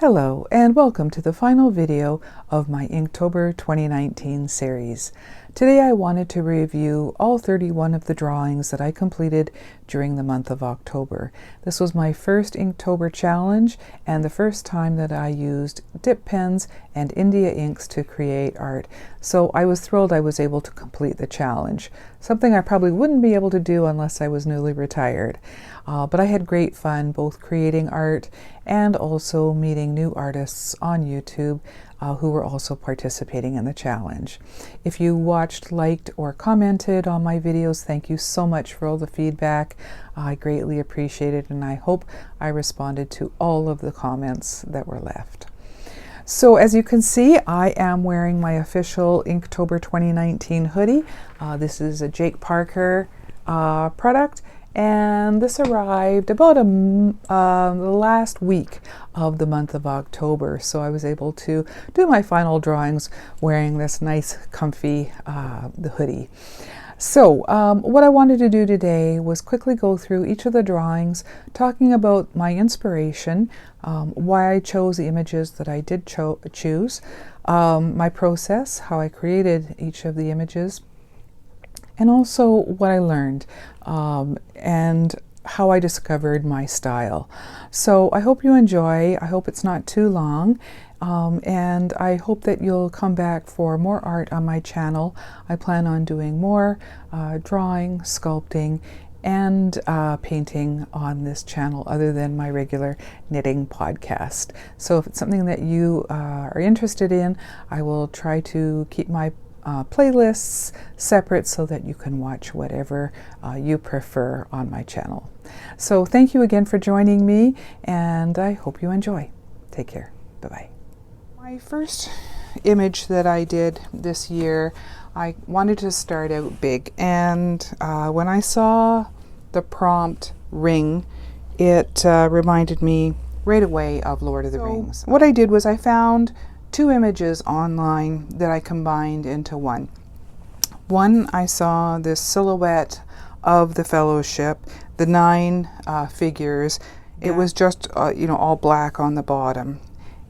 Hello and welcome to the final video of my Inktober 2019 series. Today I wanted to review all 31 of the drawings that I completed during the month of October. This was my first Inktober challenge and the first time that I used dip pens and India inks to create art. So I was thrilled I was able to complete the challenge, something I probably wouldn't be able to do unless I was newly retired. But I had great fun both creating art and also meeting new artists on YouTube who were also participating in the challenge. If you watched, liked, or commented on my videos, thank you so much for all the feedback. I greatly appreciate it, and I hope I responded to all of the comments that were left. So as you can see, I am wearing my official Inktober 2019 hoodie. This is a Jake Parker product, and this arrived about the last week of the month of October, so I was able to do my final drawings wearing this nice comfy the hoodie. So what I wanted to do today was quickly go through each of the drawings, talking about my inspiration, why I chose the images that I did choose, my process, how I created each of the images, and also what I learned and how I discovered my style. So I hope you enjoy. I hope it's not too long, and I hope that you'll come back for more art on my channel. I plan on doing more drawing, sculpting, and painting on this channel other than my regular knitting podcast. So if it's something that you are interested in, I will try to keep my playlists separate so that you can watch whatever you prefer on my channel. So thank you again for joining me, and I hope you enjoy. Take care. Bye-bye. My first image that I did this year, I wanted to start out big, and when I saw the prompt ring, it reminded me right away of Lord of the Rings. What I did was I found two images online that I combined into one. One, I saw this silhouette of the Fellowship, the 9 figures. It was just all black on the bottom.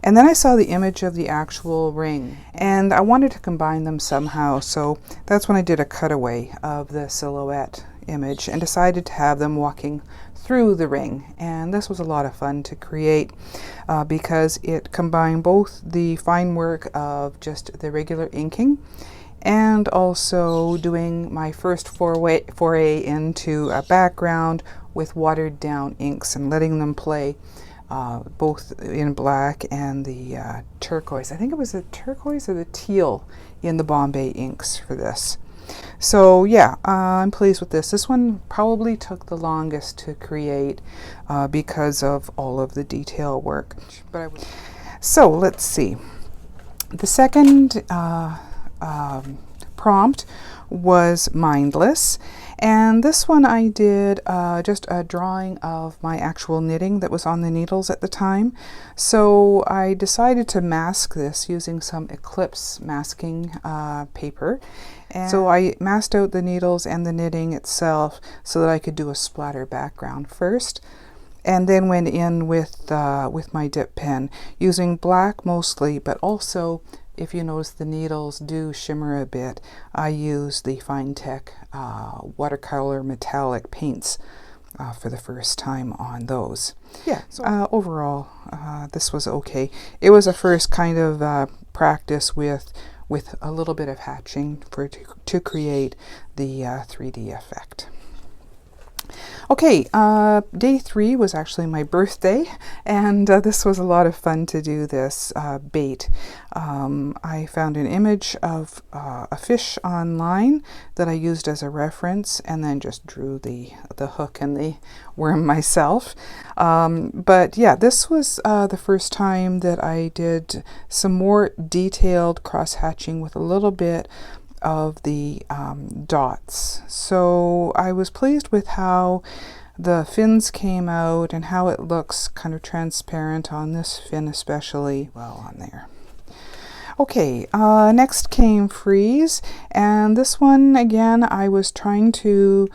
And then I saw the image of the actual ring, and I wanted to combine them somehow, so that's when I did a cutaway of the silhouette image and decided to have them walking through the ring. And this was a lot of fun to create because it combined both the fine work of just the regular inking and also doing my first foray into a background with watered down inks and letting them play both in black and the turquoise. I think it was the turquoise or the teal in the Bombay inks for this. So yeah, I'm pleased with this. This one probably took the longest to create because of all of the detail work. So let's see. The second prompt was mindless, and this one I did just a drawing of my actual knitting that was on the needles at the time. So I decided to mask this using some Eclipse masking paper. And so I masked out the needles and the knitting itself so that I could do a splatter background first, and then went in with my dip pen using black mostly, but also, if you notice, the needles do shimmer a bit. I use the Fine Tech watercolor metallic paints for the first time on those. Yeah. So overall, this was okay. It was a first kind of practice with a little bit of hatching to create the 3D effect. Okay, day 3 was actually my birthday, and this was a lot of fun to do this bait. I found an image of a fish online that I used as a reference, and then just drew the hook and the worm myself. But yeah, this was the first time that I did some more detailed cross-hatching with a little bit of the dots. So I was pleased with how the fins came out and how it looks kind of transparent on this fin, especially well on there. Okay, next came Freeze, and this one again I was trying to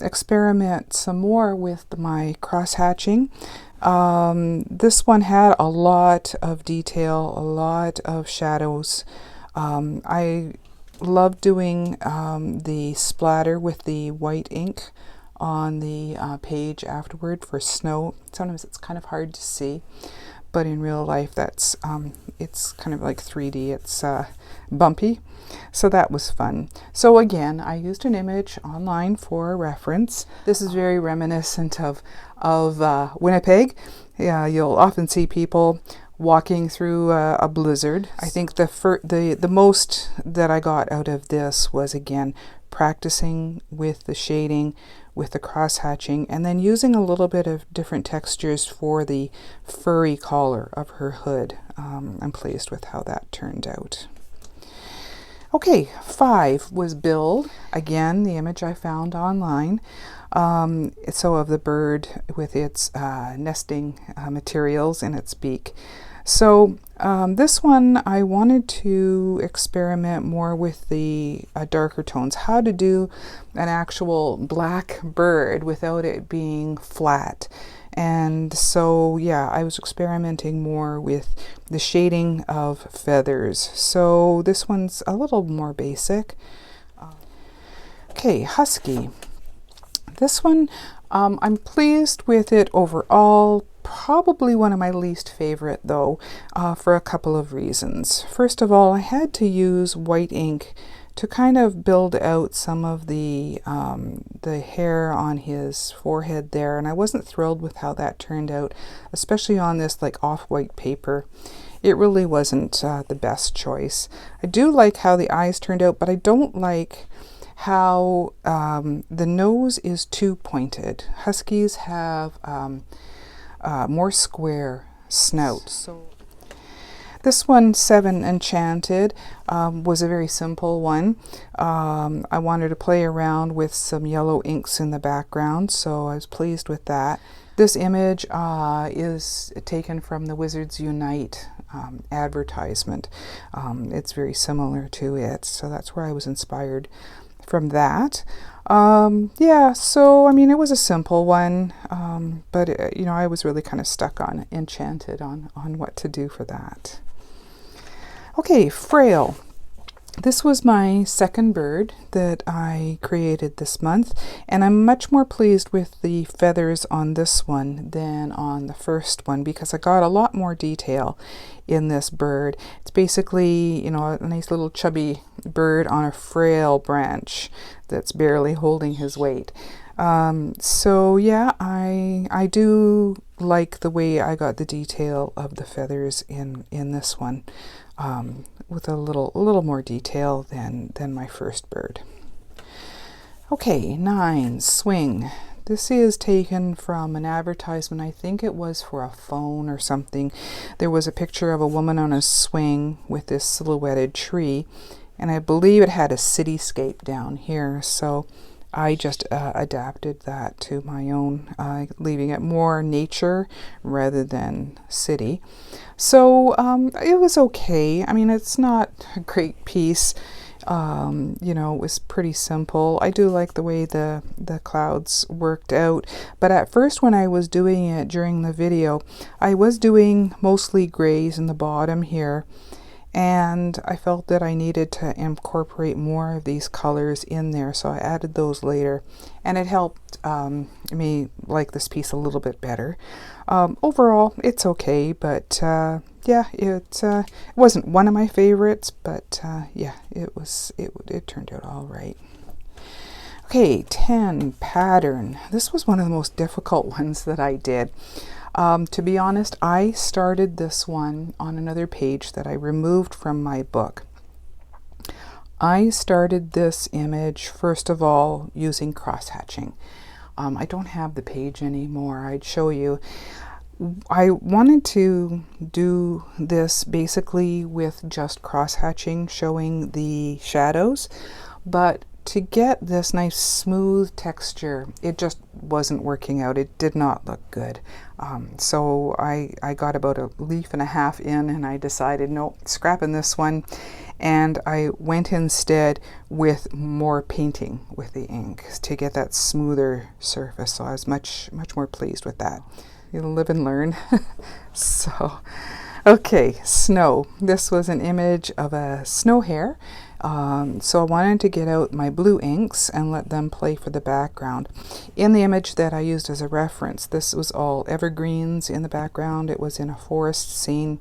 experiment some more with my cross hatching. This one had a lot of detail, a lot of shadows. I love doing the splatter with the white ink on the page afterward for snow. Sometimes it's kind of hard to see, but in real life that's it's kind of like 3D. It's bumpy, so that was fun. So again, I used an image online for reference. This is very reminiscent of Winnipeg. Yeah, you'll often see people walking through a blizzard. I think the most that I got out of this was, again, practicing with the shading, with the cross hatching, and then using a little bit of different textures for the furry collar of her hood. I'm pleased with how that turned out. Okay, 5 was Build. Again, the image I found online. So of the bird with its nesting materials in its beak. So this one I wanted to experiment more with the darker tones, how to do an actual black bird without it being flat. And so yeah, I was experimenting more with the shading of feathers. So this one's a little more basic. Okay, Husky. This one, I'm pleased with it overall. Probably one of my least favorite though, for a couple of reasons. First of all, I had to use white ink to kind of build out some of the hair on his forehead there, and I wasn't thrilled with how that turned out, especially on this like off-white paper. It really wasn't the best choice. I do like how the eyes turned out, but I don't like how the nose is too pointed. Huskies have more square snouts. So this one, 7 Enchanted, was a very simple one. I wanted to play around with some yellow inks in the background, so I was pleased with that. This image is taken from the Wizards Unite advertisement. It's very similar to it, so that's where I was inspired from that. Yeah, so I mean, it was a simple one, but you know, I was really kind of stuck on Enchanted on what to do for that. Okay, Frail. This was my second bird that I created this month, and I'm much more pleased with the feathers on this one than on the first one because I got a lot more detail in this bird. It's basically, you know, a nice little chubby bird on a frail branch that's barely holding his weight. So yeah, I do like the way I got the detail of the feathers in this one. With a little more detail than my first bird. Okay, 9, Swing. This is taken from an advertisement. I think it was for a phone or something. There was a picture of a woman on a swing with this silhouetted tree, and I believe it had a cityscape down here, so I just adapted that to my own, leaving it more nature rather than city. So it was okay. I mean, it's not a great piece. You know, it was pretty simple. I do like the way the clouds worked out, but at first when I was doing it during the video, I was doing mostly grays in the bottom here, and I felt that I needed to incorporate more of these colors in there, so I added those later, and it helped me like this piece a little bit better. Overall, it's okay, but yeah, it wasn't one of my favorites, but yeah, it turned out all right. Okay, 10, Pattern. This was one of the most difficult ones that I did. To be honest, I started this one on another page that I removed from my book. I started this image, first of all, using cross-hatching. I don't have the page anymore. I'd show you. I wanted to do this basically with just cross-hatching, showing the shadows, but to get this nice smooth texture, it just wasn't working out. It did not look good. So I got about a leaf and a half in, and I decided, no, scrapping this one. And I went instead with more painting with the ink to get that smoother surface. So I was much more pleased with that. you live and learn. So, okay, snow. This was an image of a snow hare. So I wanted to get out my blue inks and let them play for the background. In the image that I used as a reference, this was all evergreens in the background. It was in a forest scene.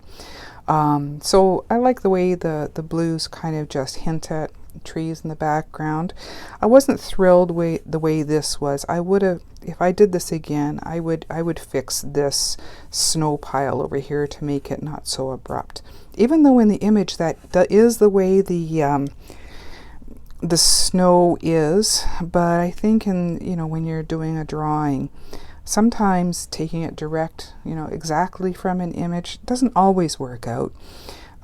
So I like the way the blues kind of just hint at trees in the background. I wasn't thrilled the way this was. I would have, if I did this again, I would fix this snow pile over here to make it not so abrupt. Even though in the image that is the way the snow is, but I think when you're doing a drawing, sometimes taking it direct, exactly from an image doesn't always work out.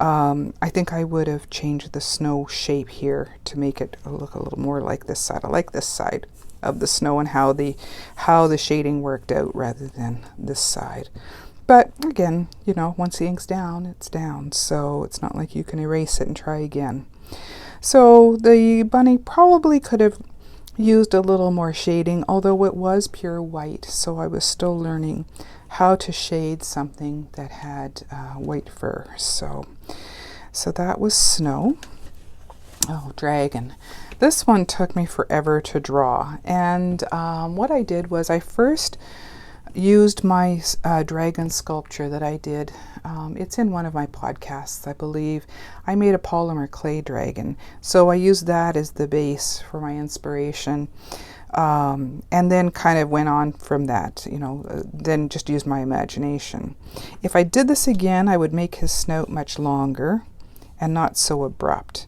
I think I would have changed the snow shape here to make it look a little more like this side. I like this side of the snow and how the shading worked out rather than this side. But again, once the ink's down, it's down. So it's not like you can erase it and try again. So the bunny probably could have used a little more shading, although it was pure white. So I was still learning how to shade something that had white fur. So that was snow. Oh, dragon. This one took me forever to draw. And what I did was I first used my dragon sculpture that I did. It's in one of my podcasts, I believe. I made a polymer clay dragon. So I used that as the base for my inspiration. And then kind of went on from that, then just used my imagination. If I did this again, I would make his snout much longer and not so abrupt.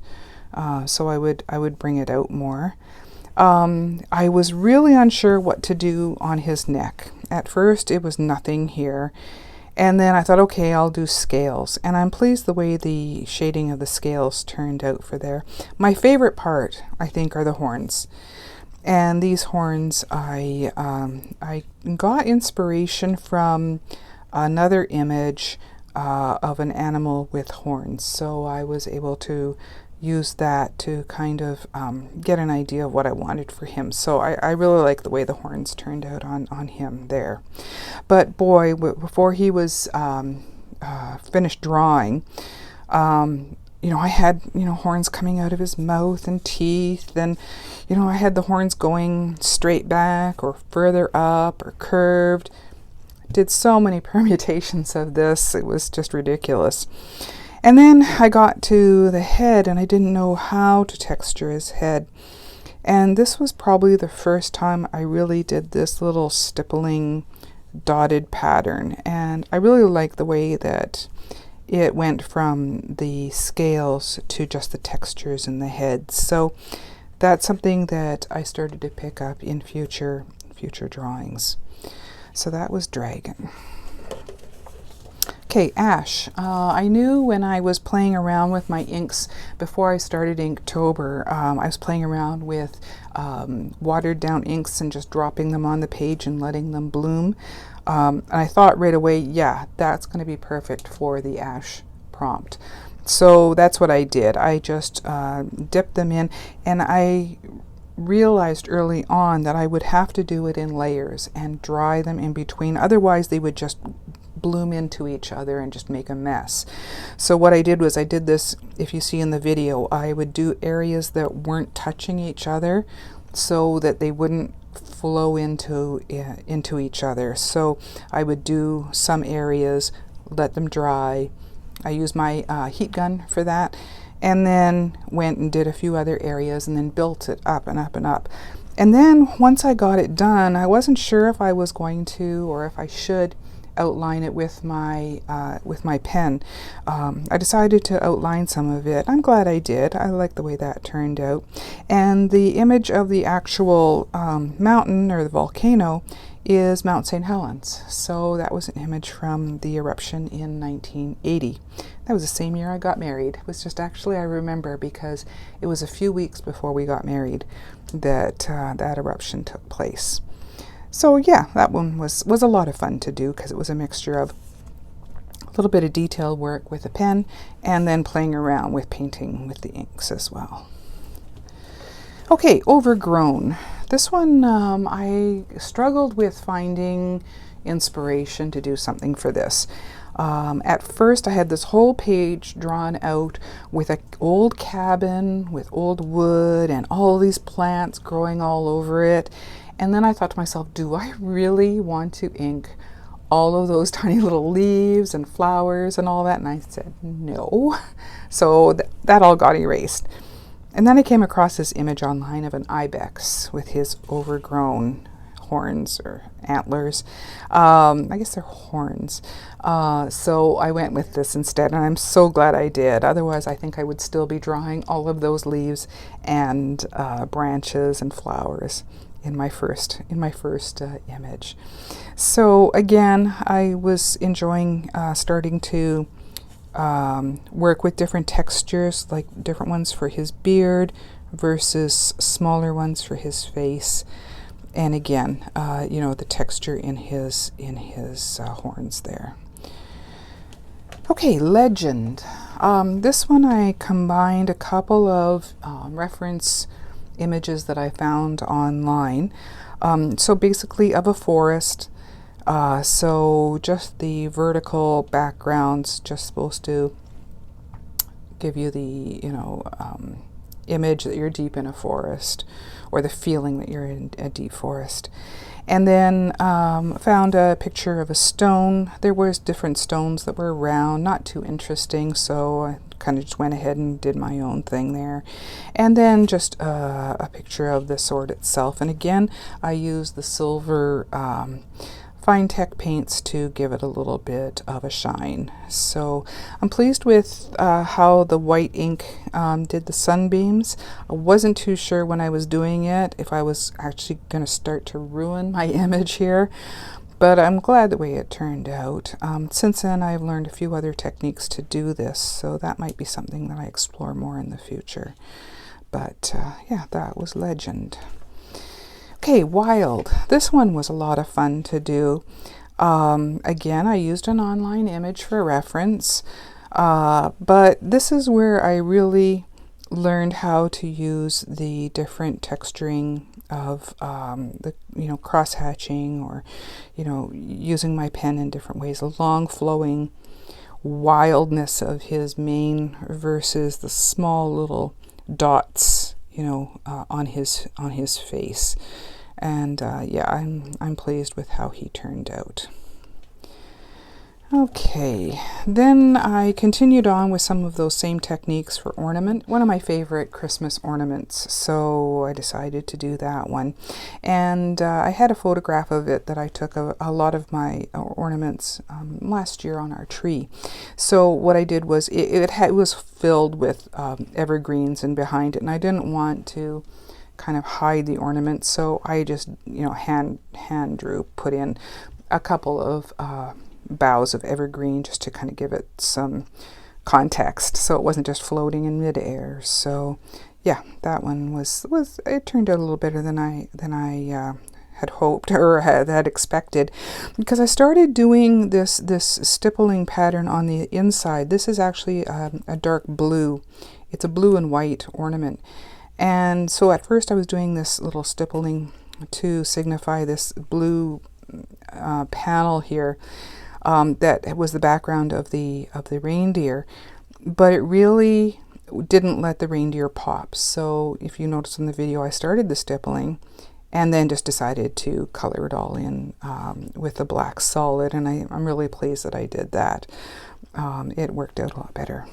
So I would bring it out more. I was really unsure what to do on his neck. At first, it was nothing here. And then I thought, okay, I'll do scales. And I'm pleased the way the shading of the scales turned out for there. My favorite part, I think, are the horns. And these horns, I got inspiration from another image of an animal with horns. So I was able to use that to kind of get an idea of what I wanted for him. So I really like the way the horns turned out on him there. But boy, before he was finished drawing, I had, horns coming out of his mouth and teeth, and, I had the horns going straight back or further up or curved. Did so many permutations of this, it was just ridiculous. And then I got to the head and I didn't know how to texture his head. And this was probably the first time I really did this little stippling dotted pattern. And I really like the way that it went from the scales to just the textures in the head. So that's something that I started to pick up in future drawings. So that was dragon. Okay, ash. I knew when I was playing around with my inks before I started Inktober, I was playing around with watered down inks and just dropping them on the page and letting them bloom. And I thought right away, yeah, that's going to be perfect for the ash prompt. So that's what I did. I just dipped them in, and I realized early on that I would have to do it in layers and dry them in between. Otherwise, they would just bloom into each other and just make a mess. So what I did was I did this, if you see in the video, I would do areas that weren't touching each other so that they wouldn't flow into each other. So I would do some areas, let them dry. I used my heat gun for that, and then went and did a few other areas and then built it up and up and up. And then once I got it done, I wasn't sure if I was going to or if I should outline it with my pen. I decided to outline some of it. I'm glad I did. I like the way that turned out. And the image of the actual mountain or the volcano is Mount St. Helens. So that was an image from the eruption in 1980. That was the same year I got married. It was just actually, I remember because it was a few weeks before we got married that that eruption took place. So yeah, that one was a lot of fun to do because it was a mixture of a little bit of detail work with a pen and then playing around with painting with the inks as well. Okay, Overgrown. This one I struggled with finding, inspiration to do something for this. At first I had this whole page drawn out with an old cabin with old wood and all these plants growing all over it. And then I thought to myself, do I really want to ink all of those tiny little leaves and flowers and all that? And I said, no. So that all got erased. And then I came across this image online of an ibex with his overgrown horns or antlers. I guess they're horns. So I went with this instead, and I'm so glad I did. Otherwise, I think I would still be drawing all of those leaves and branches and flowers in my first image. So again, I was enjoying starting to work with different textures, like different ones for his beard versus smaller ones for his face. And again, you know, the texture in his horns there. Okay, legend. This one I combined a couple of reference images that I found online. So basically of a forest. So just the vertical background's just supposed to give you the, you know, image that you're deep in a forest, or the feeling that you're in a deep forest. And then found a picture of a stone. There was different stones that were round, not too interesting, so I kind of just went ahead and did my own thing there. And then just a picture of the sword itself. And again, I used the silver Fine Tech paints to give it a little bit of a shine. So I'm pleased with how the white ink did the sunbeams. I wasn't too sure when I was doing it if I was actually going to start to ruin my image here, but I'm glad the way it turned out. Since then I've learned a few other techniques to do this, so that might be something that I explore more in the future. But yeah, that was Legend. Okay, Wild. This one was a lot of fun to do. Again, I used an online image for reference, but this is where I really learned how to use the different texturing of the, you know, cross hatching, or, you know, using my pen in different ways. The long flowing wildness of his mane versus the small little dots, you know, on his face. And yeah, I'm pleased with how he turned out. Okay, then I continued on with some of those same techniques for ornament. One of my favorite Christmas ornaments, so I decided to do that one. And I had a photograph of it that I took of a lot of my ornaments last year on our tree. So what I did was it was filled with evergreens and behind it, and I didn't want to kind of hide the ornament, so I just, you know, hand drew, put in a couple of boughs of evergreen just to kind of give it some context, so it wasn't just floating in midair. So yeah, that one was it turned out a little better than I had hoped or had expected, because I started doing this stippling pattern on the inside. This is actually a dark blue. It's a blue and white ornament. And so at first I was doing this little stippling to signify this blue panel here that was the background of the reindeer, but it really didn't let the reindeer pop. So if you notice in the video, I started the stippling and then just decided to color it all in with the black solid, and I'm really pleased that I did that. It worked out a lot better.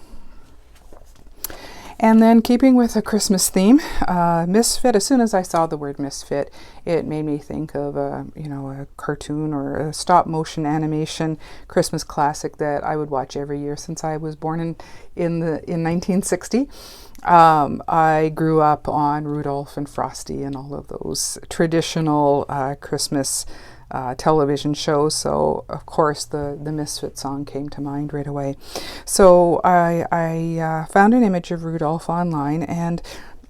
And then, keeping with a Christmas theme, Misfit. As soon as I saw the word Misfit, it made me think of a cartoon or a stop motion animation Christmas classic that I would watch every year since I was born in 1960. I grew up on Rudolph and Frosty and all of those traditional Christmas television shows, so of course the Misfit song came to mind right away. So I found an image of Rudolph online, and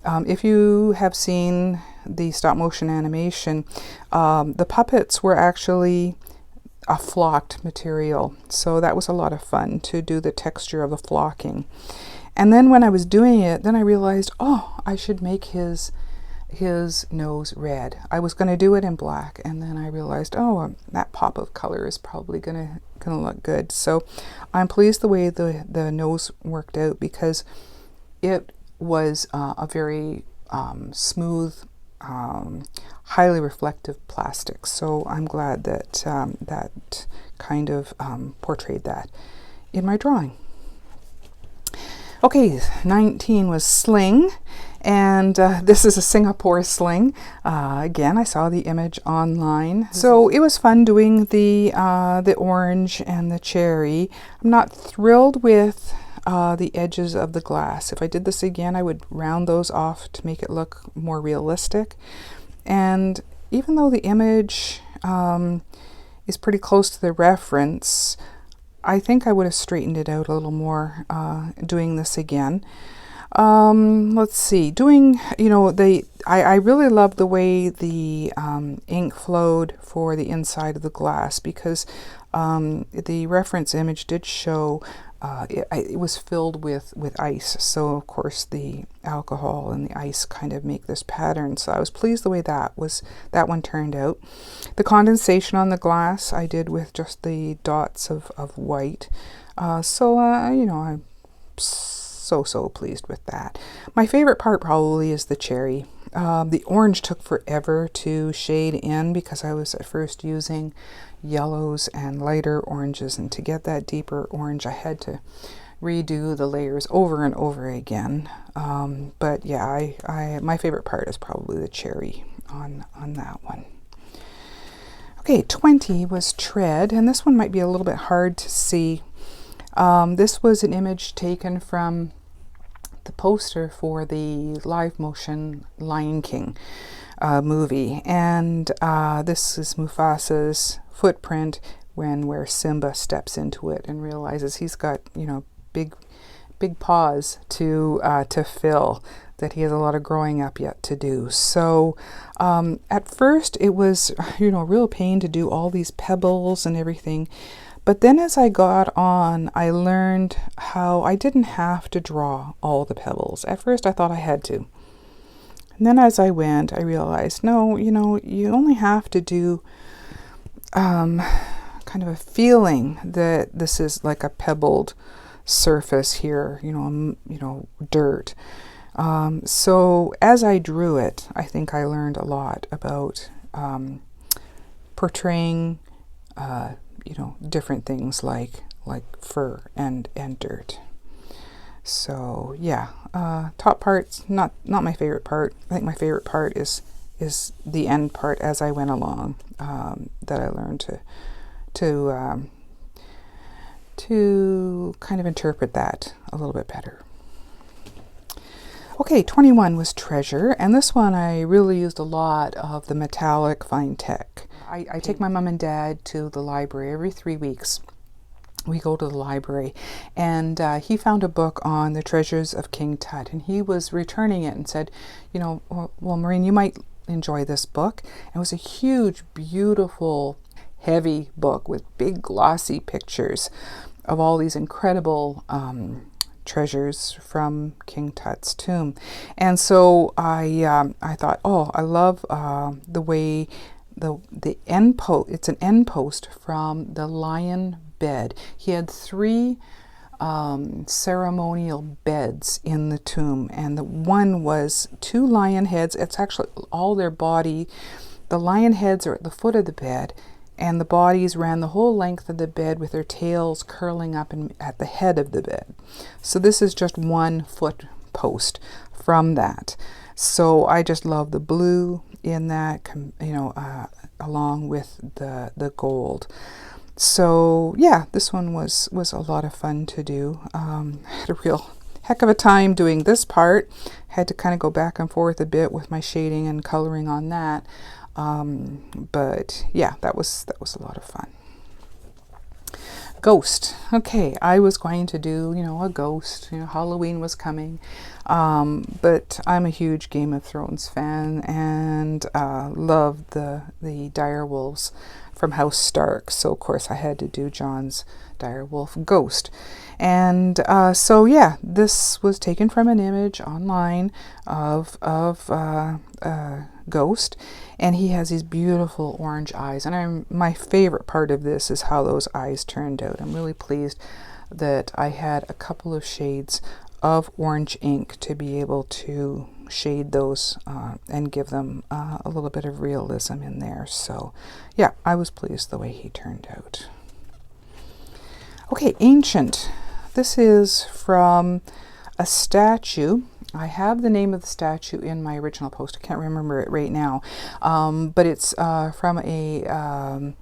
if you have seen the stop motion animation, the puppets were actually a flocked material, so that was a lot of fun to do the texture of the flocking. And then when I was doing it, then I realized, oh, I should make his his nose red. I was going to do it in black, and then I realized, oh, that pop of color is probably gonna look good. So I'm pleased the way the nose worked out, because it was a very smooth, highly reflective plastic. So I'm glad that that kind of portrayed that in my drawing. Okay, 19 was sling, and this is a Singapore sling. Again, I saw the image online, so it was fun doing the orange and the cherry. I'm not thrilled with the edges of the glass. If I did this again, I would round those off to make it look more realistic. And even though the image is pretty close to the reference, I think I would have straightened it out a little more doing this again. Let's see, doing, you know, I really love the way the ink flowed for the inside of the glass, because the reference image did show it was filled with ice. So of course the alcohol and the ice kind of make this pattern. So I was pleased the way that one turned out. The condensation on the glass I did with just the dots of white. You know, I'm so pleased with that. My favorite part probably is the cherry. The orange took forever to shade in, because I was at first using yellows and lighter oranges, and to get that deeper orange I had to redo the layers over and over again. But yeah, my favorite part is probably the cherry on that one. Okay, 20 was tread, and this one might be a little bit hard to see. This was an image taken from the poster for the live motion Lion King movie, and this is Mufasa's footprint where Simba steps into it and realizes he's got, you know, big paws to fill, that he has a lot of growing up yet to do. So at first it was, you know, a real pain to do all these pebbles and everything. But then as I got on, I learned how I didn't have to draw all the pebbles. At first I thought I had to. And then as I went, I realized, no, you know, you only have to do kind of a feeling that this is like a pebbled surface here, you know, dirt. So as I drew it, I think I learned a lot about portraying you know, different things like fur and dirt. So yeah, top part's not my favorite part. I think my favorite part is the end part as I went along, that I learned to kind of interpret that a little bit better. Okay, 21 was treasure, and this one I really used a lot of the metallic fine tech. I take my mom and dad to the library every 3 weeks. We go to the library, and he found a book on the treasures of King Tut, and he was returning it and said, you know, well, Maureen, you might enjoy this book. And it was a huge, beautiful, heavy book with big glossy pictures of all these incredible treasures from King Tut's tomb. And so I thought, oh, I love the way the end post, it's an end post from the lion bed. He had 3 ceremonial beds in the tomb, and the one was 2 lion heads. It's actually all their body. The lion heads are at the foot of the bed, and the bodies ran the whole length of the bed with their tails curling up at the head of the bed. So this is just 1 foot post from that. So I just love the blue in that, you know, along with the gold. So yeah, this one was a lot of fun to do. I had a real heck of a time doing this part. Had to kind of go back and forth a bit with my shading and coloring on that. But yeah, that was a lot of fun. Ghost. Okay, I was going to do, you know, a ghost. You know, Halloween was coming. But I'm a huge Game of Thrones fan, and love the Direwolves from House Stark. So of course I had to do John's Direwolf Ghost. And so yeah, this was taken from an image online of Ghost, and he has these beautiful orange eyes. And my favorite part of this is how those eyes turned out. I'm really pleased that I had a couple of shades of orange ink to be able to shade those and give them a little bit of realism in there. So yeah, I was pleased the way he turned out. Okay, Ancient. This is from a statue. I have the name of the statue in my original post. I can't remember it right now, but it's from a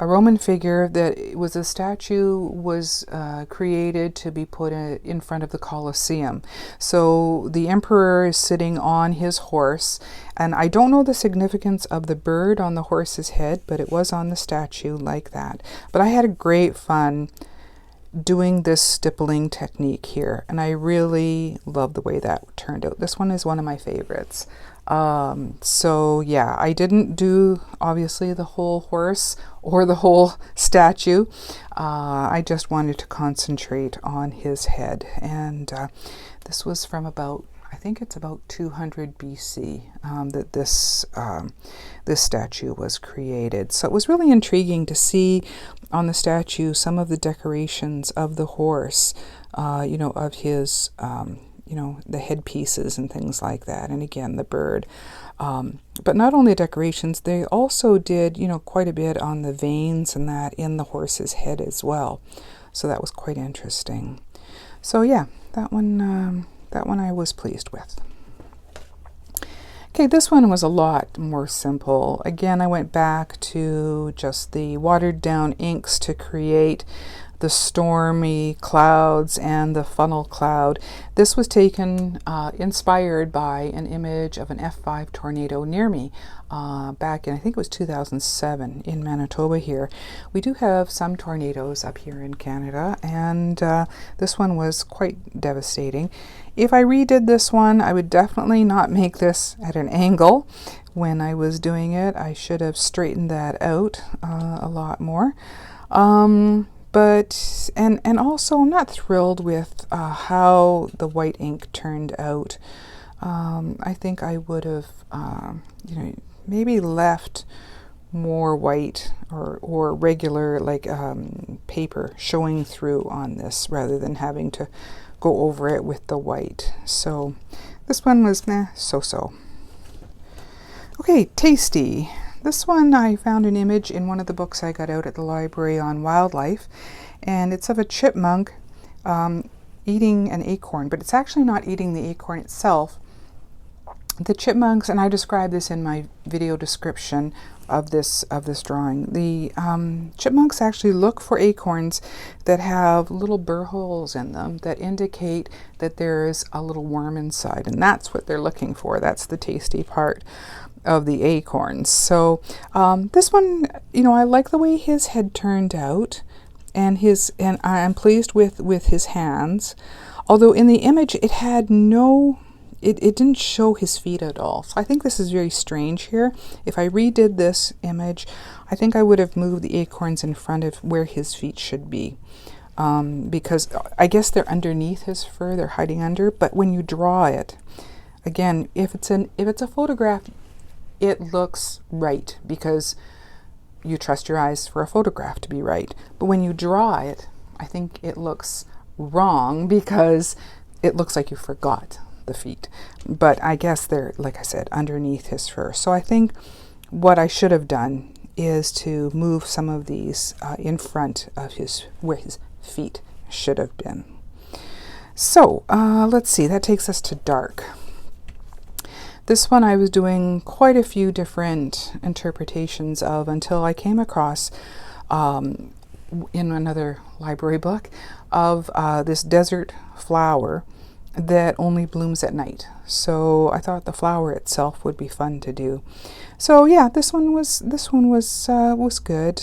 Roman figure that was a statue was created to be put in front of the Colosseum. So the emperor is sitting on his horse, and I don't know the significance of the bird on the horse's head, but it was on the statue like that. But I had a great fun doing this stippling technique here, and I really love the way that turned out. This one is one of my favorites. So yeah, I didn't do obviously the whole horse or the whole statue. I just wanted to concentrate on his head, and this was from about, I think it's about 200 BC that this statue was created. So it was really intriguing to see on the statue some of the decorations of the horse, you know, of his, you know, the headpieces and things like that. And again, the bird. But not only decorations, they also did, you know, quite a bit on the veins and that in the horse's head as well. So that was quite interesting. So yeah, that one I was pleased with. Okay, this one was a lot more simple. Again, I went back to just the watered down inks to create the Stormy Clouds and the Funnel Cloud. This was taken, inspired by an image of an F5 tornado near me back in, I think it was 2007 in Manitoba here. We do have some tornadoes up here in Canada, and this one was quite devastating. If I redid this one, I would definitely not make this at an angle. When I was doing it, I should have straightened that out a lot more. But also I'm not thrilled with how the white ink turned out. I think I would have, you know, maybe left more white or regular like paper showing through on this rather than having to go over it with the white. So this one was so-so. Okay, Tasty. This one I found an image in one of the books I got out at the library on wildlife, and it's of a chipmunk eating an acorn, but it's actually not eating the acorn itself. The chipmunks, and I describe this in my video description of this drawing, the chipmunks actually look for acorns that have little burr holes in them that indicate that there's a little worm inside, and that's what they're looking for. That's the tasty part of the acorns. So this one, you know, I like the way his head turned out, and I'm pleased with his hands. Although in the image it had no, it didn't show his feet at all. So I think this is very strange here. If I redid this image, I think I would have moved the acorns in front of where his feet should be. Because I guess they're underneath his fur, they're hiding under, but when you draw it, again, if it's a photograph, it looks right because you trust your eyes for a photograph to be right. But when you draw it, I think it looks wrong because it looks like you forgot the feet. But I guess they're, like I said, underneath his fur. So I think what I should have done is to move some of these in front of where his feet should have been. So let's see, that takes us to dark. This one I was doing quite a few different interpretations of until I came across in another library book of this desert flower that only blooms at night. So I thought the flower itself would be fun to do. So yeah, this one was good.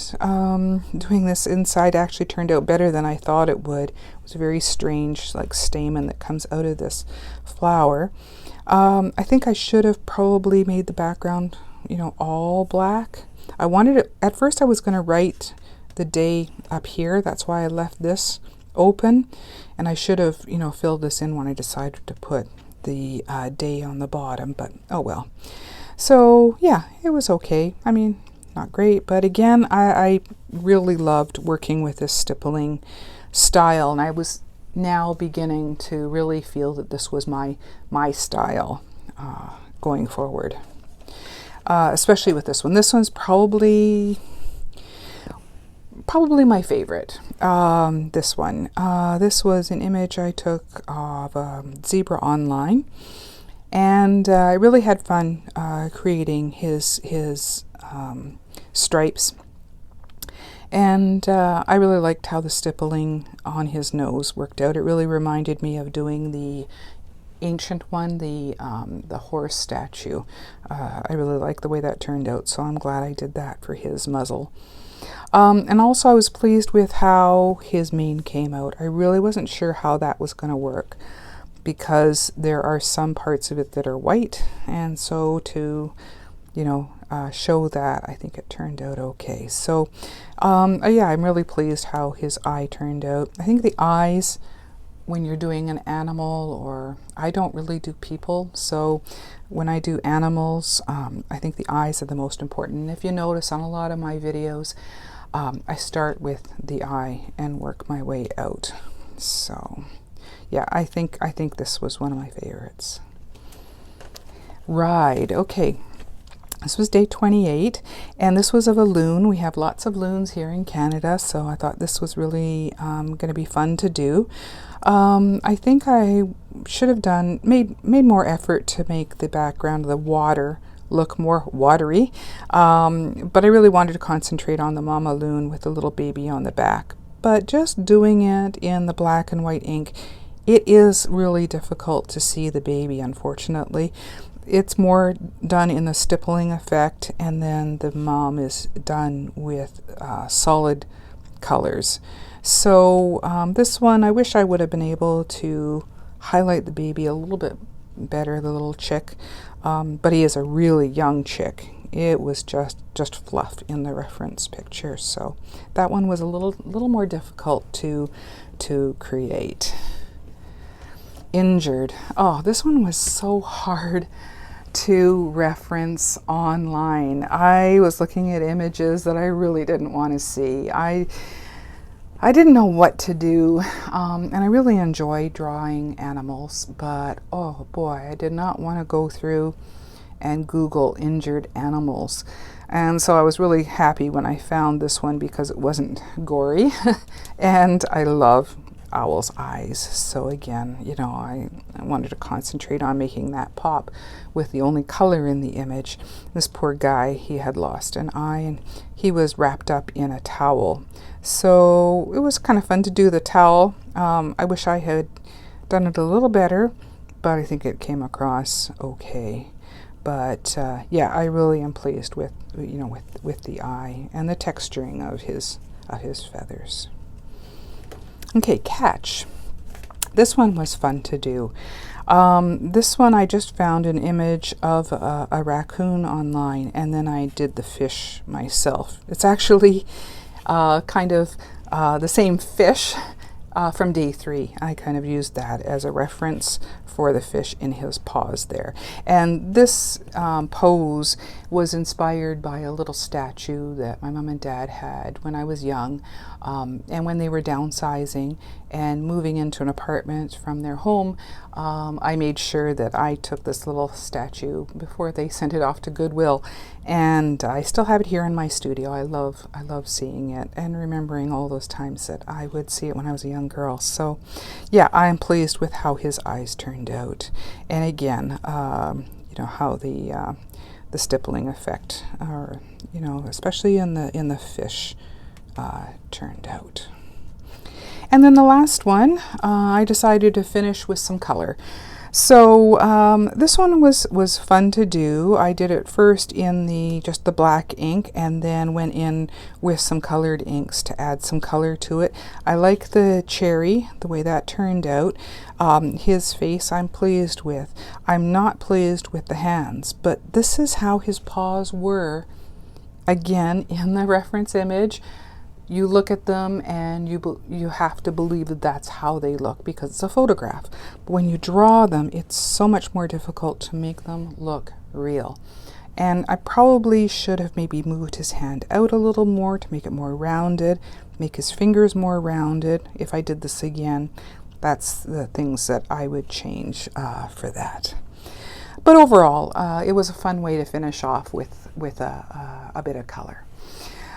Doing this inside actually turned out better than I thought it would. It was a very strange like stamen that comes out of this flower. I think I should have probably made the background, you know, all black. I wanted it, at first I was going to write the day up here. That's why I left this open, and I should have, you know, filled this in when I decided to put the day on the bottom, but oh well. So yeah, it was okay. I mean, not great, but again, I really loved working with this stippling style, and I was now beginning to really feel that this was my style going forward, especially with this one. This one's probably my favorite. This one. This was an image I took of a zebra online, and I really had fun creating his stripes. And I really liked how the stippling on his nose worked out. It really reminded me of doing the ancient one, the horse statue. I really liked the way that turned out, so I'm glad I did that for his muzzle. And also I was pleased with how his mane came out. I really wasn't sure how that was going to work, because there are some parts of it that are white, and so to, you know, show that, I think it turned out okay. So yeah, I'm really pleased how his eye turned out. I think the eyes, when you're doing an animal, or I don't really do people, so when I do animals, I think the eyes are the most important. And if you notice on a lot of my videos, I start with the eye and work my way out. So yeah, I think this was one of my favorites. Right, okay. This was day 28, and this was of a loon. We have lots of loons here in Canada, so I thought this was really going to be fun to do. I think I should have made more effort to make the background of the water look more watery, but I really wanted to concentrate on the mama loon with the little baby on the back. But just doing it in the black and white ink, it is really difficult to see the baby, unfortunately. It's more done in the stippling effect, and then the mom is done with solid colors. So this one, I wish I would have been able to highlight the baby a little bit better, the little chick, but he is a really young chick. It was just fluff in the reference picture, so that one was a little more difficult to create. Injured. Oh, this one was so hard to reference online. I was looking at images that I really didn't want to see. I didn't know what to do, and I really enjoy drawing animals, but oh boy, I did not want to go through and Google injured animals. And so I was really happy when I found this one, because it wasn't gory and I love owl's eyes. So again, you know, I wanted to concentrate on making that pop with the only color in the image. This poor guy, he had lost an eye, and he was wrapped up in a towel. So it was kind of fun to do the towel. I wish I had done it a little better, but I think it came across okay. But yeah, I really am pleased with, you know, with the eye and the texturing of his feathers. Okay, catch. This one was fun to do. This one I just found an image of a raccoon online, and then I did the fish myself. It's actually kind of the same fish from day 3. I kind of used that as a reference for the fish in his paws there. And this pose was inspired by a little statue that my mom and dad had when I was young. And when they were downsizing and moving into an apartment from their home, I made sure that I took this little statue before they sent it off to Goodwill. And I still have it here in my studio. I love seeing it and remembering all those times that I would see it when I was a young girl. So yeah, I am pleased with how his eyes turned out. And again, you know, how the stippling effect, or you know, especially in the fish, turned out. And then the last one, I decided to finish with some color. So this one was fun to do. I did it first in just the black ink, and then went in with some colored inks to add some color to it. I like the cherry, the way that turned out. His face I'm pleased with. I'm not pleased with the hands, but this is how his paws were again, in the reference image, you look at them and you have to believe that that's how they look because it's a photograph. But when you draw them, it's so much more difficult to make them look real. And I probably should have maybe moved his hand out a little more to make it more rounded, make his fingers more rounded. If I did this again, that's the things that I would change for that. But overall, it was a fun way to finish off with a bit of color.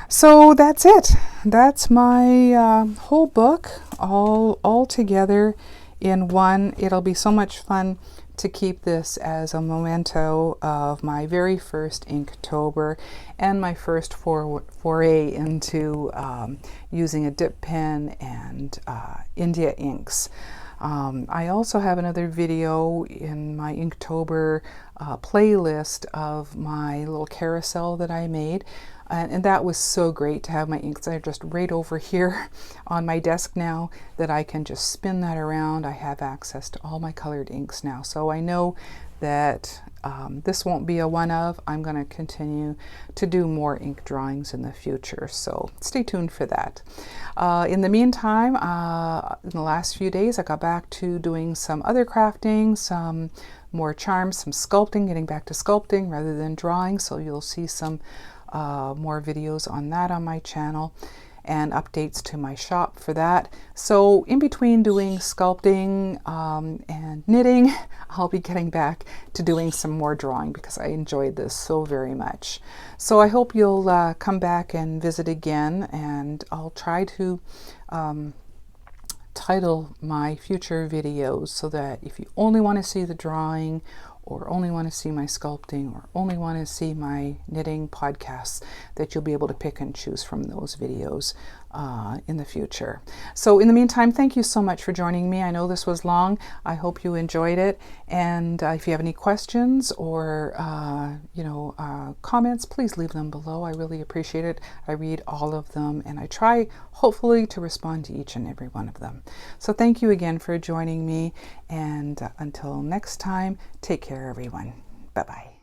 So that's it. That's my whole book all together in one. It'll be so much fun to keep this as a memento of my very first Inktober and my first foray into using a dip pen and India inks. I also have another video in my Inktober playlist of my little carousel that I made. And that was so great to have my inks. They're just right over here on my desk now that I can just spin that around. I have access to all my colored inks now. So I know that this won't be a one of. I'm going to continue to do more ink drawings in the future. So stay tuned for that. In the meantime, in the last few days, I got back to doing some other crafting, some more charms, some sculpting, getting back to sculpting rather than drawing. So you'll see some more videos on that on my channel and updates to my shop for that. So in between doing sculpting and knitting, I'll be getting back to doing some more drawing because I enjoyed this so very much. So I hope you'll come back and visit again, and I'll try to title my future videos so that if you only want to see the drawing or only want to see my sculpting or only want to see my knitting podcasts, that you'll be able to pick and choose from those videos in the future. So in the meantime, thank you so much for joining me. I know this was long. I hope you enjoyed it. And if you have any questions or comments, please leave them below. I really appreciate it. I read all of them and I try hopefully to respond to each and every one of them. So thank you again for joining me, and until next time, take care everyone. Bye-bye.